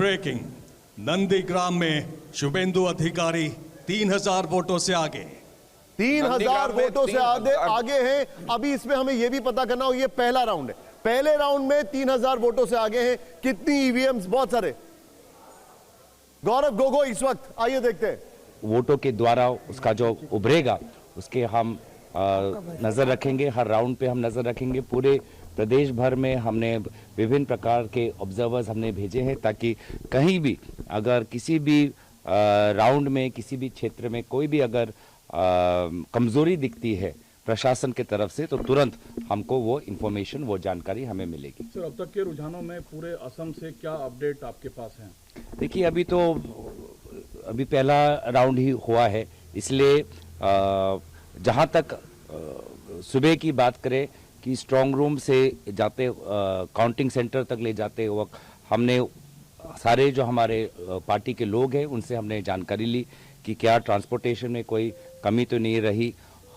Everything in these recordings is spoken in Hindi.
ब्रेकिंग, नंदीग्राम में शुभेंदु अधिकारी 3000 वोटों से आगे। 3000 वोटों से आगे हैं। अभी इसमें हमें यह भी पता करना हो, ये पहला राउंड है, पहले राउंड में 3000 वोटों से आगे हैं। कितनी ईवीएम्स? बहुत सारे। गौरव गोगोई इस वक्त, आइए देखते हैं। वोटों के द्वारा उसका जो उभरेगा उसके हम नजर रखेंगे। हर राउंड पे हम नजर रखेंगे। पूरे प्रदेश भर में हमने विभिन्न प्रकार के ऑब्जर्वर्स हमने भेजे हैं, ताकि कहीं भी अगर किसी भी राउंड में किसी भी क्षेत्र में कोई भी अगर कमजोरी दिखती है प्रशासन के तरफ से, तो तुरंत हमको वो इंफॉर्मेशन, वो जानकारी हमें मिलेगी। सर, अब तक के रुझानों में पूरे असम से क्या अपडेट आपके पास है? देखिए, अभी पहला राउंड ही हुआ है, इसलिए जहां तक सुबह की बात करें कि स्ट्रांग रूम से जाते काउंटिंग सेंटर तक ले जाते वक्त हमने सारे जो हमारे पार्टी के लोग हैं उनसे हमने जानकारी ली कि क्या ट्रांसपोर्टेशन में कोई कमी तो नहीं रही।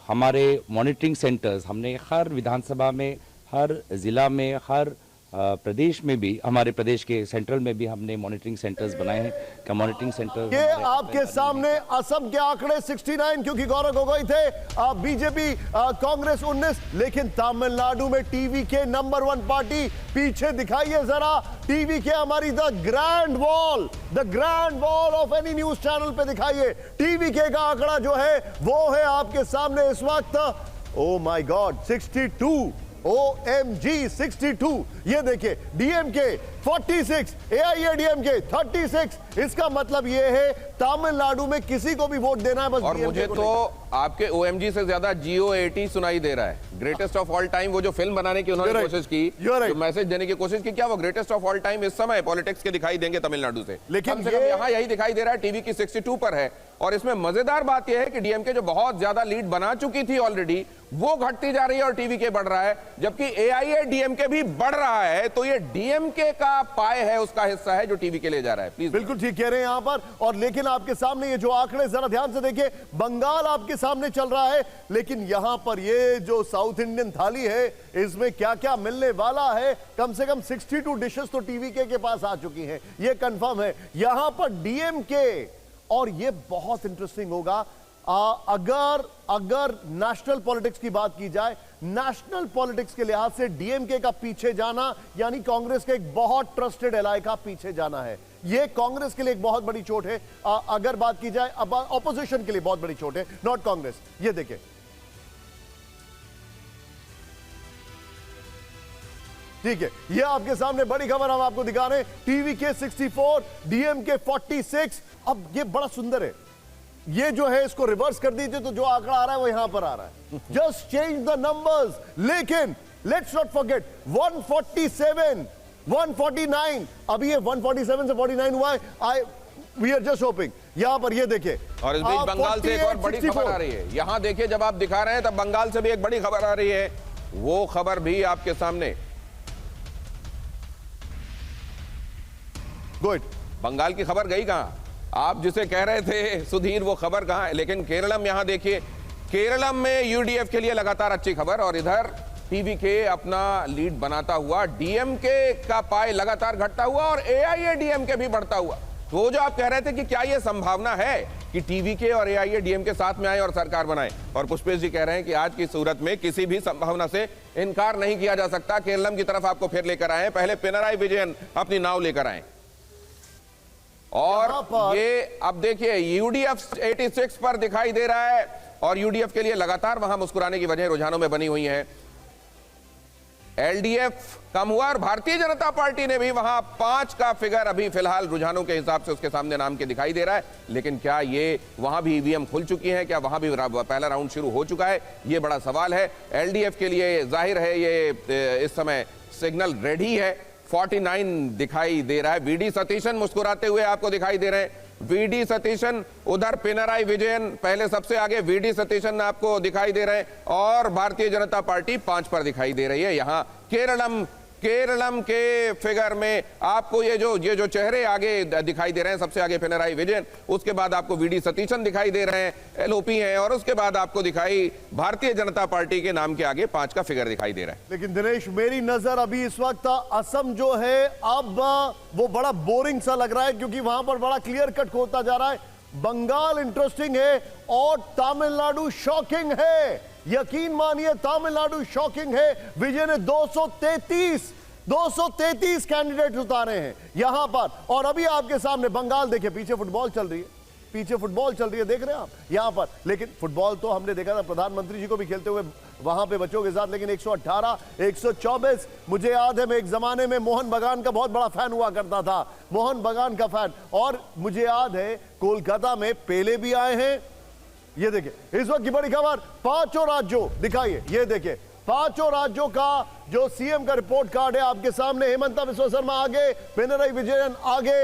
हमारे मॉनिटरिंग सेंटर्स हमने हर विधानसभा में, हर जिला में, हर प्रदेश में भी, हमारे प्रदेश के सेंट्रल में भी हमने मॉनिटरिंग सेंटर्स बनाए हैं। क्या मॉनिटरिंग सेंटर ये आपके सामने असम के आंकड़े 69, क्योंकि गौरव गोगोई थे, बीजेपी कांग्रेस 19, लेकिन तमिलनाडु में टीवी के नंबर 1 पार्टी। पीछे दिखाइए जरा टीवी के हमारी the grand wall of any news channel पे दिखाइए। टीवी के का आंकड़ा जो है वो है आपके सामने इस वक्त, ओ माय गॉड, 62, OMG 62। ये देखिए, डीएमके 46, एआईएडीएमके 36। इसका मतलब ये है तमिलनाडु में किसी को भी वोट देना है बस। और मुझे तो आपके OMG से ज्यादा GOAT सुनाई दे रहा है, ग्रेटेस्ट ऑफ ऑल टाइम। वो जो फिल्म बनाने की उन्होंने कोशिश की, जो मैसेज देने की कोशिश की, क्या वो ग्रेटेस्ट ऑफ ऑल टाइम इस समय पॉलिटिक्स के दिखाई देंगे तमिलनाडु से? लेकिन कम से कम यहाँ यही दिखाई दे रहा है, टीवी की 62 पर है। और इसमें मजेदार बात यह है कि डीएमके जो बहुत ज्यादा लीड बना चुकी थी ऑलरेडी, वो घटती जा रही है और टीवी के बढ़ रहा है, जबकि एआईएडीएमके भी बढ़ रहा है। तो ये डीएमके का पाए है, उसका हिस्सा है जो टीवी के ले जा रहा है। प्लीज। बिल्कुल ठीक कह रहे हैं यहां पर। और लेकिन आपके सामने ये जो आंकड़े जरा ध्यान से देखिए, बंगाल आपके सामने चल रहा है, लेकिन यहां पर ये जो साउथ इंडियन थाली है इसमें क्या क्या मिलने वाला है। कम से कम 62 डिशेस तो टीवी के पास आ चुकी हैं, ये कंफर्म है। यहां पर डीएमके, और ये बहुत इंटरेस्टिंग होगा अगर नेशनल पॉलिटिक्स की बात की जाए, नेशनल पॉलिटिक्स के लिहाज से डीएमके का पीछे जाना यानी कांग्रेस के एक बहुत ट्रस्टेड एलाय का पीछे जाना है। यह कांग्रेस के लिए एक बहुत बड़ी चोट है। अगर बात की जाए अब ऑपोजिशन के लिए बहुत बड़ी चोट है, नॉट कांग्रेस। ये देखें, ठीक है, यह आपके सामने बड़ी खबर हम आपको दिखा रहे हैं। टीवी के 64, डीएमके 46। अब ये बड़ा सुंदर है, ये जो है इसको रिवर्स कर दीजिए तो जो आंकड़ा आ रहा है वो यहां पर आ रहा है। Just change the numbers. लेकिन लेट्स नॉट फॉरगेट 147, 149, अभी ये 147 से 49 हुआ है। We are just hoping. यहां पर ये देखिए, और इस बीच बंगाल से एक और बड़ी खबर आ रही है। यहां देखिए, जब आप दिखा रहे हैं तब बंगाल से भी एक बड़ी खबर आ रही है, वो खबर भी आपके सामने। गुड। बंगाल की खबर गई कहां? आप जिसे कह रहे थे सुधीर, वो खबर कहां है? लेकिन केरलम, यहां देखिए, केरलम में यूडीएफ के लिए लगातार अच्छी खबर, और इधर टीवी के अपना लीड बनाता हुआ, डीएमके का पाई लगातार घटता हुआ और एआईएडीएमके भी बढ़ता हुआ। तो वो जो आप कह रहे थे कि क्या यह संभावना है कि टीवी के और एआईएडीएमके साथ में आए और सरकार बनाए, और पुष्पेश जी कह रहे हैं कि आज की सूरत में किसी भी संभावना से इनकार नहीं किया जा सकता। केरलम की तरफ आपको फिर लेकर आए, पहले पिनराई विजयन अपनी नाव लेकर आए, और ये अब देखिए यूडीएफ 86 पर दिखाई दे रहा है, और यूडीएफ के लिए लगातार वहां मुस्कुराने की वजह रुझानों में बनी हुई है। एलडीएफ कम हुआ और भारतीय जनता पार्टी ने भी वहां 5 का फिगर अभी फिलहाल रुझानों के हिसाब से उसके सामने नाम के दिखाई दे रहा है। लेकिन क्या ये वहां भी ईवीएम खुल चुकी है? क्या वहां भी पहला राउंड शुरू हो चुका है? ये बड़ा सवाल है। एलडीएफ के लिए जाहिर है ये इस समय सिग्नल रेडी है। 49 दिखाई दे रहा है। वीडी सतीशन मुस्कुराते हुए आपको दिखाई दे रहे हैं। वीडी सतीशन, उधर पिनराई विजयन पहले सबसे आगे, वीडी सतीशन आपको दिखाई दे रहे हैं, और भारतीय जनता पार्टी 5 पर दिखाई दे रही है। यहां केरलम केरलम के फिगर में आपको ये जो चेहरे आगे दिखाई दे रहे हैं, सबसे आगे पिनराई विजयन, उसके बाद आपको वीडी सतीशन दिखाई दे रहे हैं, एलओपी हैं, और उसके बाद आपको दिखाई भारतीय जनता पार्टी के नाम के आगे 5 का फिगर दिखाई दे रहा है। लेकिन दिनेश, मेरी नजर अभी इस वक्त असम जो है अब वो बड़ा बोरिंग सा लग रहा है, क्योंकि वहां पर बड़ा क्लियर कट होता जा रहा है। बंगाल इंटरेस्टिंग है और तमिलनाडु शॉकिंग है। यकीन मानिए, तमिलनाडु शॉकिंग है। विजय ने 233 कैंडिडेट उतारे हैं यहां पर, और अभी आपके सामने बंगाल देखिए, पीछे फुटबॉल चल रही है, पीछे फुटबॉल चल रही है, देख रहे हैं आप यहां पर। लेकिन फुटबॉल तो हमने देखा था प्रधानमंत्री जी को भी खेलते हुए वहां पे बच्चों के साथ, लेकिन 118, 124, मुझे याद है मैं एक जमाने में मोहन बगान का बहुत बड़ा फैन हुआ करता था, मोहन बगान का फैन, और मुझे याद है कोलकाता में पेले भी आए हैं। ये देखिए इस वक्त की बड़ी खबर, 5 राज्यों दिखाइए, ये देखिए 5 राज्यों का जो सीएम का रिपोर्ट कार्ड है आपके सामने। हेमंता बिस्वा शर्मा आगे, पिनराई विजयन आगे,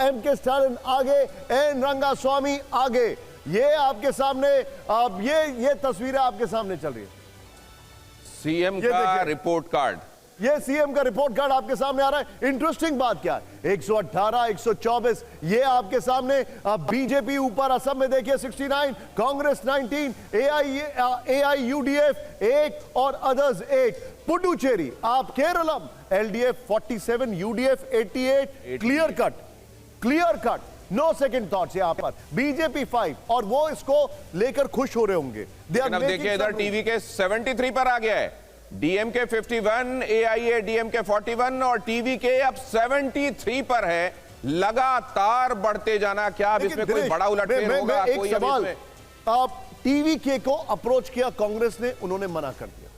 एम.के. स्टालिन आगे, एन रंगास्वामी आगे। ये आपके सामने ये तस्वीरें आपके सामने चल रही है। सीएम का रिपोर्ट कार्ड, ये सीएम का रिपोर्ट कार्ड आपके सामने आ रहा है। इंटरेस्टिंग बात क्या है, 118, 124 ये आपके सामने। बीजेपी ऊपर, असम में देखिए 69, कांग्रेस 19, AIUDF 1 और अदर्स 1। पुडुचेरी, आप Keralam, LDF 47, UDF 88, clear cut, no second thoughts यहां पर। बीजेपी 5, और वो इसको लेकर खुश हो रहे होंगे। अब देखिए इधर टीवी के 73 पर आ गया है, डीएमके 51, AIADMK 41 और टीवी के अब 73 पर है। लगातार बढ़ते जाना। क्या अब इसमें कोई बड़ा उलटफेर होगा? एक सवाल, आप टीवीके को अप्रोच किया कांग्रेस ने, उन्होंने मना कर दिया।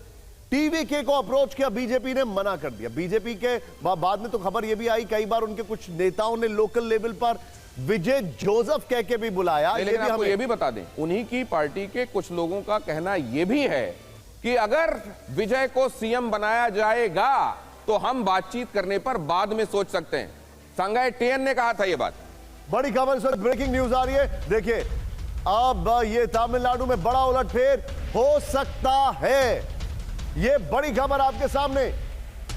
टीवीके को अप्रोच किया बीजेपी ने, मना कर दिया। बीजेपी के बाद में तो खबर यह भी आई, कई बार उनके कुछ नेताओं ने लोकल लेवल पर विजय जोसेफ कह के भी बुलाया। लेकिन आपको ये भी बता दें, उन्हीं की पार्टी के कुछ लोगों का कहना यह भी है कि अगर विजय को सीएम बनाया जाएगा तो हम बातचीत करने पर बाद में सोच सकते हैं। संजय TN ने कहा था यह बात। बड़ी खबर इस वक्त ब्रेकिंग न्यूज आ रही है, देखिए अब ये तमिलनाडु में बड़ा उलटफेर हो सकता है। ये बड़ी खबर आपके सामने,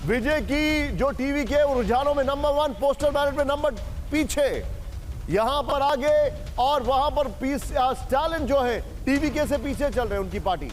विजय की जो टीवी के रुझानों में नंबर 1, पोस्टल बैलेट में नंबर पीछे, यहां पर आगे, और वहां पर स्टालिन जो है टीवीके से पीछे चल रहे हैं उनकी पार्टी।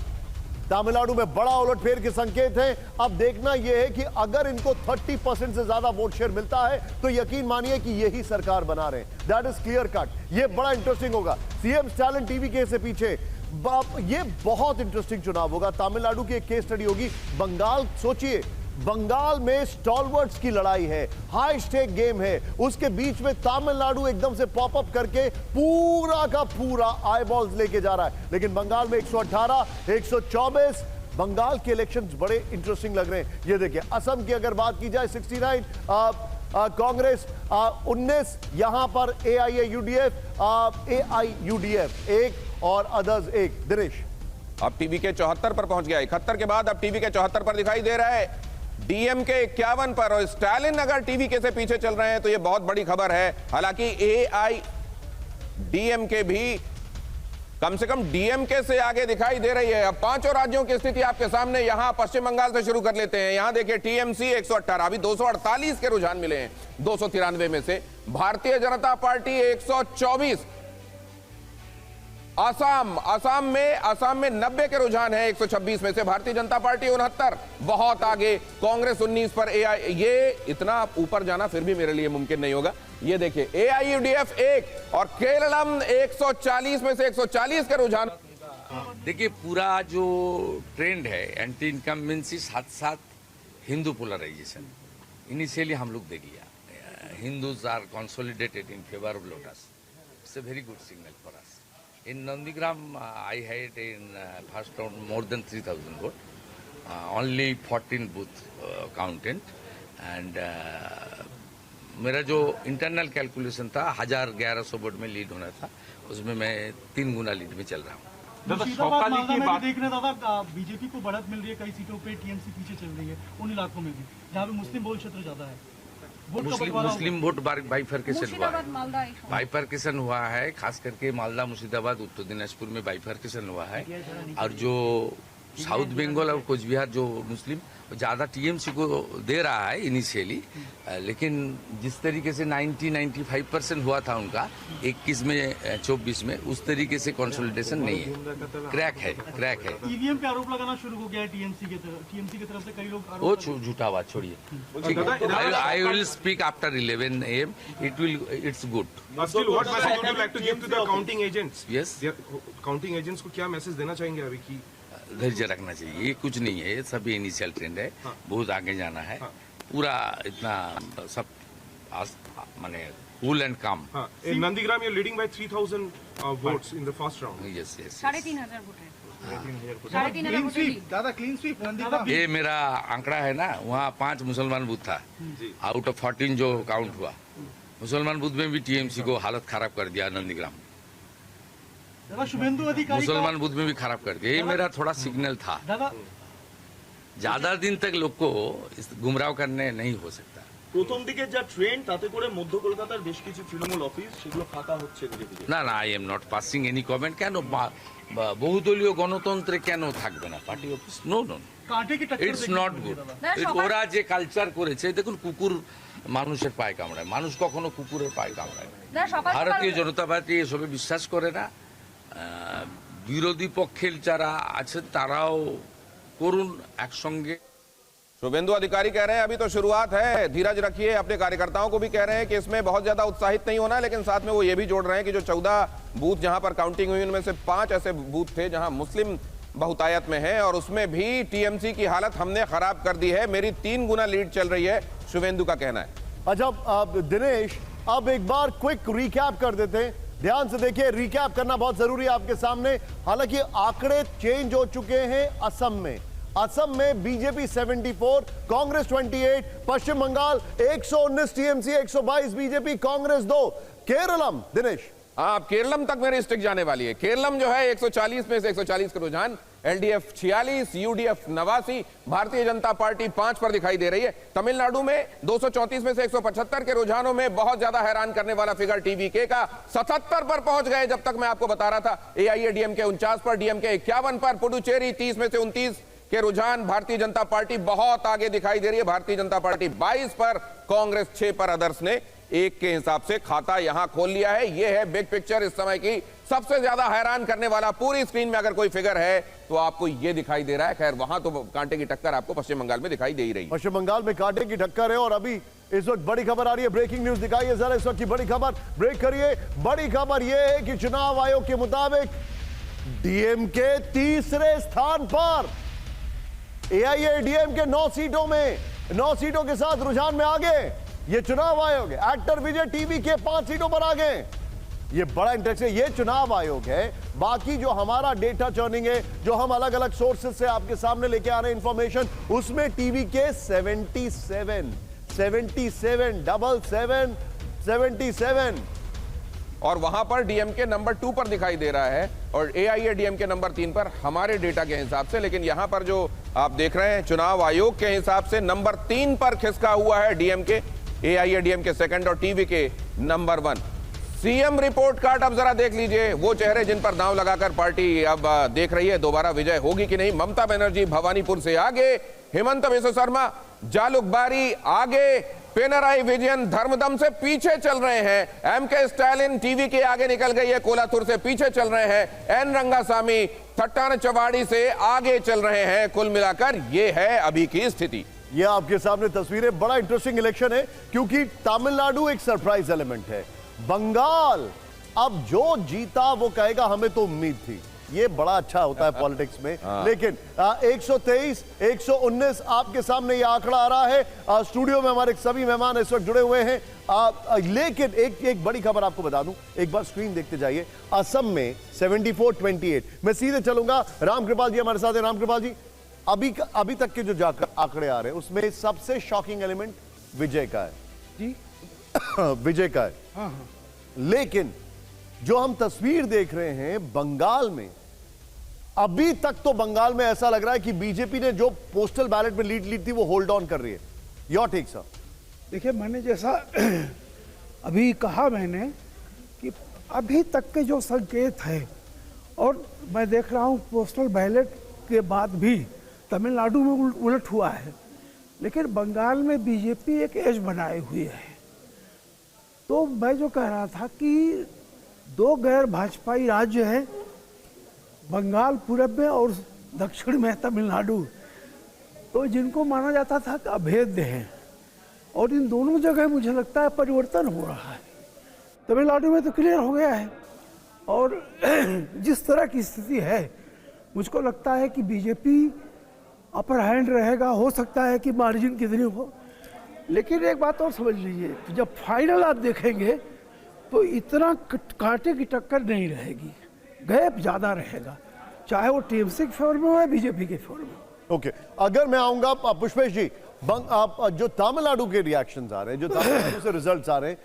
तमिलनाडु में बड़ा उलटफेर के संकेत हैं। अब देखना यह है कि अगर इनको 30% से ज्यादा वोट शेयर मिलता है तो यकीन मानिए कि यही सरकार बना रहे हैं। That is clear cut. ये बड़ा इंटरेस्टिंग होगा। सीएम स्टालिन टीवीके से पीछे, ये बहुत इंटरेस्टिंग चुनाव होगा। तमिलनाडु की एक केस स्टडी होगी। बंगाल, सोचिए बंगाल में स्टॉलवर्ड्स की लड़ाई है, हाई स्टेक गेम है, उसके बीच में तमिलनाडु एकदम से पॉपअप करके पूरा का पूरा आईबॉल्स लेके जा रहा है। लेकिन बंगाल में 118, 124, बंगाल के इलेक्शंस बड़े इंटरेस्टिंग लग रहे हैं। ये देखिए असम की अगर बात की जाए 69, कांग्रेस 19, यहां पर AIUDF 1 और अदर्स 1। दिनेश, अब टीवी के 74 पर पहुंच गया। 71 के बाद अब टीवी के 74 पर दिखाई दे रहा है। डीएमके 51 पर, और स्टालिन अगर टीवीके से पीछे चल रहे हैं तो यह बहुत बड़ी खबर है। हालांकि AIDMK भी कम से कम डीएमके से आगे दिखाई दे रही है। अब 5 राज्यों की स्थिति आपके सामने। यहां पश्चिम बंगाल से शुरू कर लेते हैं। यहां देखिए TMC 118, अभी 248 के रुझान मिले हैं 293 में से। भारतीय जनता पार्टी 124। असम में 90 के रुझान है 126 में से। भारतीय जनता पार्टी 69, बहुत आगे। कांग्रेस 19 पर। ये इतना ऊपर जाना फिर भी मेरे लिए मुमकिन नहीं होगा। ये देखिए AIUDF 1 और केरलम 140 में से 140 के रुझान। देखिए पूरा जो ट्रेंड है एंटी इनकम्बेंसी साथ साथ हिंदू पोलराइजेशन, इनिशियली हम लोग देख लिया। Hindus are consolidated in favour of lotus. It's a very good signal for us. In Nandigram, I had in first round more than 3,000 votes, only 14 booth counted, and मेरा जो इंटरनल कैलकुलेशन था 1100 वोट में लीड होना था, उसमें मैं 3 गुना लीड में चल रहा हूँ। मुर्शिदाबाद मालदा में भी देख रहे दादा, बीजेपी को बढ़त मिल रही है कई सीटों पे, TMC पीछे चल रही है उन इलाकों में भी जहाँ पे मुस्लिम बहुल क्षेत्र ज्यादा है। मुस्लिम वोट बाइफर्केशन हुआ है। बाइफर्केशन हुआ है, खास करके मालदा, मुर्शिदाबाद, उत्तर दिनाजपुर में बाइफर्केशन हुआ है। और जो साउथ बंगाल और कोच बिहार जो मुस्लिम, ज़्यादा टीएमसी को दे रहा है इनिशियली, लेकिन जिस तरीके से 90-95% हुआ था उनका 21 में 24 में, उस तरीके से कंसोलिडेशन नहीं है, क्रैक है। ईवीएम पे आरोप लगाना शुरू हो गया है टीएमसी की तरफ से, कई लोग वो झूठा बात छोड़िए। I will speak after 11 AM. It's good. Still, what message would you like to give to the counting agents? Yes. Counting agents को क्या मैसेज देना चाहेंगे अभी की? धैर्य रखना चाहिए, ये कुछ नहीं है, ये सभी इनिशियल ट्रेंड है, बहुत आगे जाना है, पूरा इतना सब माने कूल एंड काम। Nandigram you leading by 3000 votes in the first round. Yes 3,500 vote है। ज्यादा क्लीन स्वीप नंदीग्राम। ये मेरा आंकड़ा है ना, वहाँ 5 मुसलमान बूथ था, आउट ऑफ 14 जो काउंट हुआ, मुसलमान बूथ में भी टीएमसी को हालत खराब कर दिया नंदीग्राम, शुभेंदु अधिकारी मुसलमान बूथ में भी खराब कर दिया। ये मेरा थोड़ा सिग्नल था, ज्यादा दिन तक लोग को गुमराह करने नहीं हो सकता। প্রথম দিকে যা ট্রেন্ড তাতে করে মধ্য কলকাতার বেশ কিছু তৃণমূল অফিস সেগুলো ফাঁকা হচ্ছে ধীরে ধীরে। না I am not passing any comment. কেন বহুদলীয় গণতন্ত্রে কেন থাকবে না party office? No it's not good. ওরা যে কালচার করেছে, দেখুন কুকুর মানুষের পায়ে কামড়ায়, মানুষ কখনো কুকুরের পায়ে কামড়ায়। ভারতীয় জনতা পার্টি এসবে বিশ্বাস করে না। বিরোধী পক্ষের যারা আছেন তারাও করুন একসঙ্গে। शुभेंदु अधिकारी कह रहे हैं अभी तो शुरुआत है, धीरज रखिए। अपने कार्यकर्ताओं को भी कह रहे हैं कि इसमें बहुत ज्यादा उत्साहित नहीं होना, लेकिन साथ में वो ये भी जोड़ रहे हैं कि जो 14 बूथ जहां पर काउंटिंग हुई उनमें से 5 ऐसे बूथ थे जहां मुस्लिम बहुतायत में है, और उसमें भी टीएमसी की हालत हमने खराब कर दी है, मेरी 3 गुना लीड चल रही है, शुभेंदु का कहना है। अच्छा दिनेश, अब एक बार क्विक रिकैप कर देते हैं, ध्यान से देखिए, रिकैप करना बहुत जरूरी है आपके सामने। हालांकि आंकड़े चेंज हो चुके हैं असम में बीजेपी 74, कांग्रेस 28, पश्चिम बंगाल 119 टीएमसी, 122 बीजेपी, कांग्रेस 2। केरलम दिनेश? आप केरलम तक मेरी स्टिक जाने वाली है। केरलम जो है 140 में से 140 का रुझान, LDF 46, UDF 89, Bharatiya Janata party 5 पर दिखाई दे रही है। तमिलनाडु में 234 में से 175 के रुझानों में बहुत ज्यादा हैरान करने वाला फिगर टीवीके का 77 पर पहुंच गए, जब तक मैं आपको बता रहा था। एआईएडीएमके 49 पर, डीएमके 51 पर, पुडुचेरी 30 में से 29 के रुझान, भारतीय जनता पार्टी बहुत आगे दिखाई दे रही है, भारतीय जनता पार्टी 22 पर, कांग्रेस 6 पर, अदर्स ने 1 के हिसाब से खाता यहां खोल लिया है। यह है बिग पिक्चर इस समय की। सबसे ज्यादा हैरान करने वाला पूरी स्क्रीन में अगर कोई फिगर है तो आपको यह दिखाई दे रहा है। खैर वहां तो कांटे की टक्कर आपको पश्चिम बंगाल में दिखाई दे ही रही है। पश्चिम बंगाल में कांटे की टक्कर है, और अभी इस वक्त बड़ी खबर आ रही है, ब्रेकिंग न्यूज दिखाइए जरा इस वक्त की बड़ी खबर, ब्रेक करिए। बड़ी खबर यह है कि चुनाव आयोग के मुताबिक डीएमके तीसरे स्थान पर, एआईएडीएमके 9 सीटों में, 9 सीटों के साथ रुझान में आगे। ये चुनाव आयोग है, एक्टर विजय टीवी के 5 सीटों पर आगे। ये बड़ा इंटरेस्टिंग, ये चुनाव आयोग है। बाकी जो हमारा डेटा चर्निंग है, जो हम अलग अलग सोर्सेज से आपके सामने लेके आ रहे हैं इंफॉर्मेशन, उसमें टीवी के 77 और वहां पर डीएमके नंबर 2 पर दिखाई दे रहा है, और एआईएडीएमके नंबर 3 पर हमारे डेटा के हिसाब से। लेकिन यहां पर जो आप देख रहे हैं चुनाव आयोग के हिसाब से नंबर 3 पर खिसका हुआ है डीएमके, एआईएडीएमके सेकंड और टीवी के नंबर 1। सीएम रिपोर्ट कार्ड अब जरा देख लीजिए, वो चेहरे जिन पर दांव लगाकर पार्टी अब देख रही है दोबारा विजय होगी कि नहीं। ममता बनर्जी भवानीपुर से आगे, हेमंत बिस्वा शर्मा जालुकबारी आगे, पिनराई विजयन धर्मदम से पीछे चल रहे हैं, एमके स्टालिन टीवी के आगे निकल गई है, कोलाथुर से पीछे चल रहे हैं, एन रंगासामी थट्टान चवाड़ी से आगे चल रहे हैं। कुल मिलाकर ये है अभी की स्थिति। ये आपके सामने तस्वीरें। बड़ा इंटरेस्टिंग इलेक्शन है, क्योंकि तमिलनाडु एक सरप्राइज एलिमेंट है। बंगाल अब जो जीता वो कहेगा हमें तो उम्मीद थी। ये बड़ा अच्छा होता है पॉलिटिक्स में। लेकिन 123, 119 आपके सामने ये आंकड़ा आ रहा है। स्टूडियो में हमारे सभी मेहमान इस वक्त जुड़े हुए हैं। लेकिन एक बड़ी खबर आपको बता दूं, एक बार स्क्रीन देखते जाइए। असम में 74-28। मैं सीधे चलूंगा, रामकृपाल जी हमारे साथ हैं। रामकृपाल जी, अभी तक के जो आंकड़े आ रहे हैं उसमें सबसे शॉकिंग एलिमेंट विजय का है जी। विजय का है। लेकिन जो हम तस्वीर देख रहे हैं बंगाल में, अभी तक तो बंगाल में ऐसा लग रहा है कि बीजेपी ने जो पोस्टल बैलेट में लीड ली थी वो होल्ड ऑन कर रही है। Your take sir. देखिए, मैंने जैसा अभी कहा मैंने कि अभी तक के जो संकेत है, और मैं देख रहा हूं पोस्टल बैलेट के बाद भी तमिलनाडु में उलट हुआ है, लेकिन बंगाल में बीजेपी एक एज बनाए हुई है। तो मैं जो कह रहा था कि दो गैर भाजपाई राज्य हैं, बंगाल पूरब में और दक्षिण में तमिलनाडु, तो जिनको माना जाता था कि अभेद्य हैं, और इन दोनों जगह मुझे लगता है परिवर्तन हो रहा है। तमिलनाडु में तो क्लियर हो गया है, और जिस तरह की स्थिति है मुझको लगता है कि बीजेपी अपर हैंड रहेगा। हो सकता है कि मार्जिन कितनी हो, लेकिन एक बात और समझ लीजिए कि जब फाइनल आप देखेंगे तो इतना कांटे की टक्कर नहीं रहेगी, गैप ज़्यादा रहेगा, चाहे वो टीएमसी के फेवर में हो या बीजेपी के फेवर में। ओके, अगर मैं आऊंगा पुष्पेश जी, आप जो तमिलनाडु के रिएक्शंस आ रहे हैं, जो तमिलनाडु से रिजल्ट्स आ रहे हैं,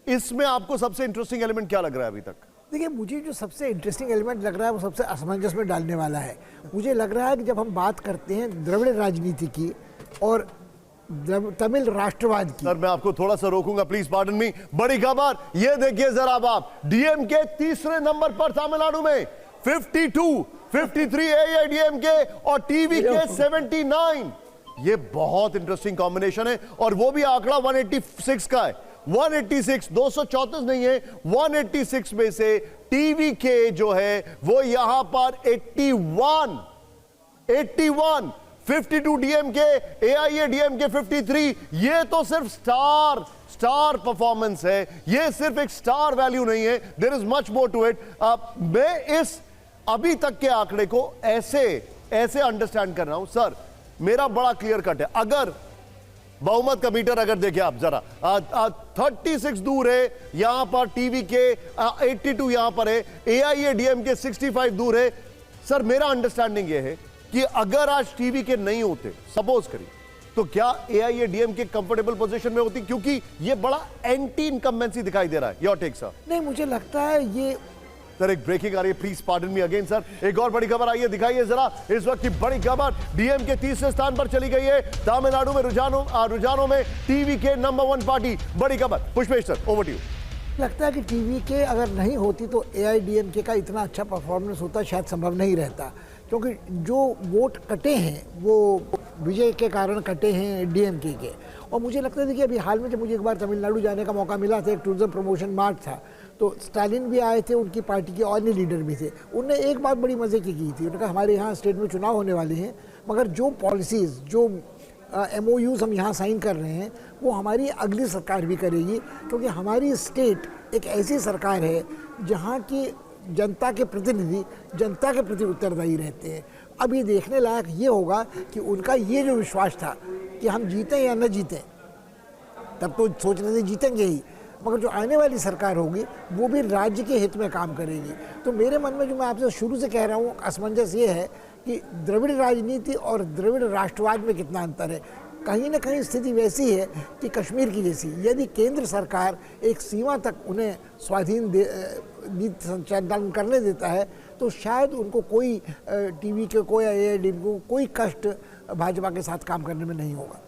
इसमें आपको सबसे इंटरेस्टिंग एलिमेंट क्या लग रहा है अभी तक? देखिए, मुझे जो सबसे इंटरेस्टिंग एलिमेंट लग रहा है वो सबसे असमंजस में डालने वाला है। मुझे लग रहा है कि जब हम बात करते हैं द्रविड़ राजनीति की और तमिल राष्ट्रवाद की। सर मैं आपको थोड़ा सा रोकूंगा, प्लीज पार्डन मी। बड़ी खबर ये देखिए जरा आप, डीएमके तीसरे नंबर पर तमिलनाडु में 52, 53 एआईडीएमके और टीवीके 79। ये बहुत इंटरेस्टिंग कॉम्बिनेशन है, और वो भी आंकड़ा 186 का है। 186, 234 नहीं है, 186 में से टीवीके जो है वो यहां पर 81, 52 डीएमके, एआईएडीएमके 53। ये तो सिर्फ स्टार परफॉर्मेंस है, ये सिर्फ एक स्टार वैल्यू नहीं है, there is much more to it. मैं इस अभी तक के आंकड़े को ऐसे अंडरस्टैंड कर रहा हूं सर, मेरा बड़ा क्लियर कट है। अगर बहुमत का मीटर अगर देखिए आप जरा, 36 दूर है यहां पर टीवी के, 82 यहां पर है, एआईएडीएमके 65 दूर है। सर मेरा अंडरस्टैंडिंग यह है कि अगर आज टीवी के नहीं होते, सपोज करिए, तो क्या एआईएडीएमके कंफर्टेबल पोजीशन में होती? क्योंकि ये बड़ा एंटी इनकम्बेंसी दिखाई दे रहा है। Your take sir. नहीं, मुझे लगता है ये सर एक ब्रेकिंग आ रही है, please pardon me again sir. एक और बड़ी खबर आई है, दिखाइए जरा इस वक्त की बड़ी खबर। डीएमके तीसरे स्थान पर चली गई है, तमिलनाडु में रुझानों में टीवी के नंबर 1 पार्टी। बड़ी खबर, Pushpesh sir over to you. लगता है कि टीवी के अगर नहीं होती तो एआईडीएमके का इतना अच्छा परफॉर्मेंस होता शायद संभव नहीं रहता, क्योंकि जो वोट कटे हैं वो विजय के कारण कटे हैं डीएमके के। और मुझे लगता है कि अभी हाल में जब मुझे एक बार तमिलनाडु जाने का मौका मिला था, एक टूरिज्म प्रमोशन मार्च था, तो स्टालिन भी आए थे, उनकी पार्टी के और लीडर भी थे। उनने एक बात बड़ी मज़े की थी, उन्होंने कहा हमारे यहाँ स्टेट में चुनाव होने वाले हैं, मगर जो पॉलिसीज़, जो MOUs हम यहाँ साइन कर रहे हैं वो हमारी अगली सरकार भी करेगी, क्योंकि हमारी स्टेट एक ऐसी सरकार है जहाँ की जनता के प्रतिनिधि जनता के प्रति उत्तरदायी रहते हैं। अब ये देखने लायक ये होगा कि उनका ये जो विश्वास था कि हम जीतें या न जीतें, तब तो सोच रहे थे जीतेंगे ही, मगर जो आने वाली सरकार होगी वो भी राज्य के हित में काम करेगी। तो मेरे मन में जो मैं आपसे शुरू से कह रहा हूँ असमंजस ये है कि द्रविड़ राजनीति और द्रविड़ राष्ट्रवाद में कितना अंतर है। कहीं ना कहीं स्थिति वैसी है कि कश्मीर की जैसी, यदि केंद्र सरकार एक सीमा तक उन्हें स्वाधीन नीति संचालन करने देता है तो शायद उनको कोई टीवी के को या एआईडीएमके को कोई कष्ट भाजपा के साथ काम करने में नहीं होगा।